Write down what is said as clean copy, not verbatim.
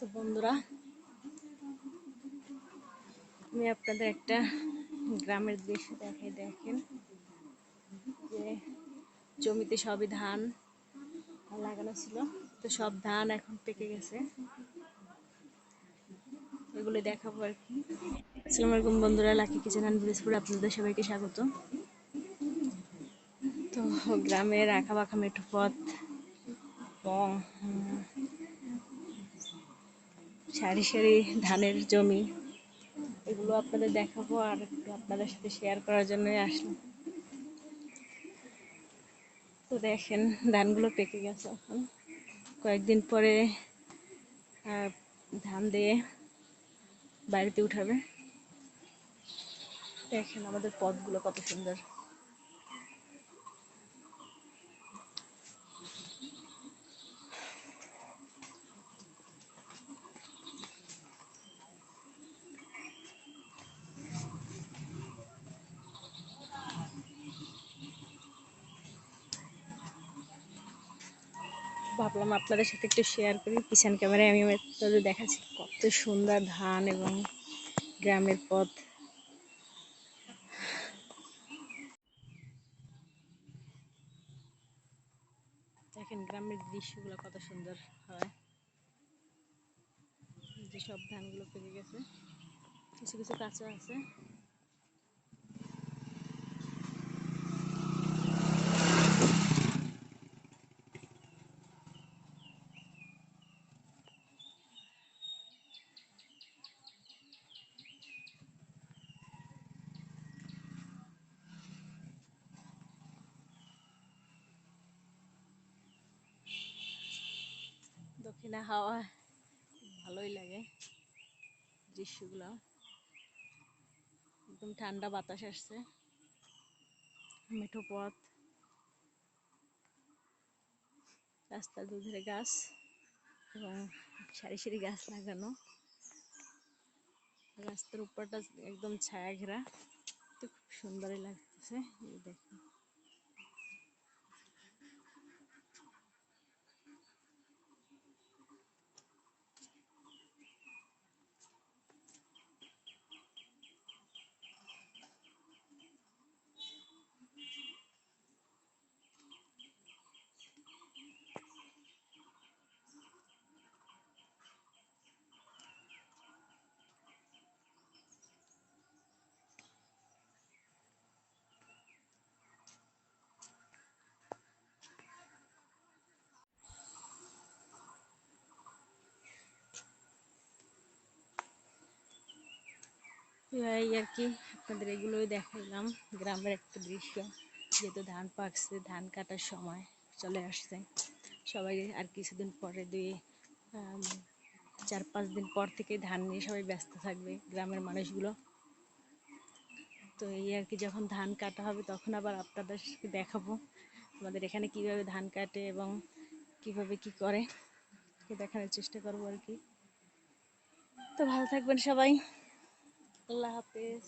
তো বন্ধুরা, আমি আপনাদের একটা গ্রামের দৃশ্য দেখাই। দেখেন যে জমিতে সবই ধান লাগানো ছিল, তো সব ধান এখন পেকে গেছে। এগুলো দেখাবো আর কি। আসসালামু আলাইকুম বন্ধুরা, লাকি কিচেন অ্যান্ড ভিলেজপুরে আপনাদের সবাইকে স্বাগত। তো গ্রামের আঁকা বাঁকা মেঠো পথ এবং সারি সারি ধানের জমি, এগুলো আপনাদের দেখাবো আর একটু আপনাদের সাথে শেয়ার করার জন্যই আসলাম। তো দেখেন ধানগুলো পেকে গেছে, এখন কয়েকদিন পরে ধান দিয়ে বাড়িতে উঠাবে। দেখেন আমাদের পথগুলো কত সুন্দর। ভাবলাম আপনাদের সাথে একটু শেয়ার করি। পিছন ক্যামেরায় আমি আপনাদের দেখাচ্ছি কত সুন্দর ধান এবং গ্রামের পথ। দেখেন গ্রামের দৃশ্যগুলো কত সুন্দর হয়। যে সব ধানগুলো পেকে গেছে, কিছু কিছু কাঁচা আছে। দক্ষিণা হাওয়া ভালোই লাগে দৃশ্যগুলো, একদম ঠান্ডা বাতাস আসছে, মেঠো পথ, রাস্তার দুধারে গাছ এবং সারি সারি গাছ লাগানো। রাস্তার উপরটা একদম ছায়া ঘেরা, তো খুব সুন্দরই লাগতেছে। এই দেখুন এই আর কি, আপনাদের এগুলোই দেখাইলাম গ্রামের একটা দৃশ্য। যেহেতু ধান পাকছে, ধান কাটার সময় চলে আসছে, সবাই আর কিছুদিন পরে 4-5 দিন পর থেকে ধান নিয়ে সবাই ব্যস্ত থাকবে গ্রামের মানুষগুলো। তো এই আর কি, যখন ধান কাটা হবে তখন আবার আপনাদের দেখাবো আমাদের এখানে কিভাবে ধান কাটে এবং কিভাবে কি করে দেখানোর চেষ্টা করবো আর কি। তো ভালো থাকবেন সবাই, আল্লাহ হাফেজ।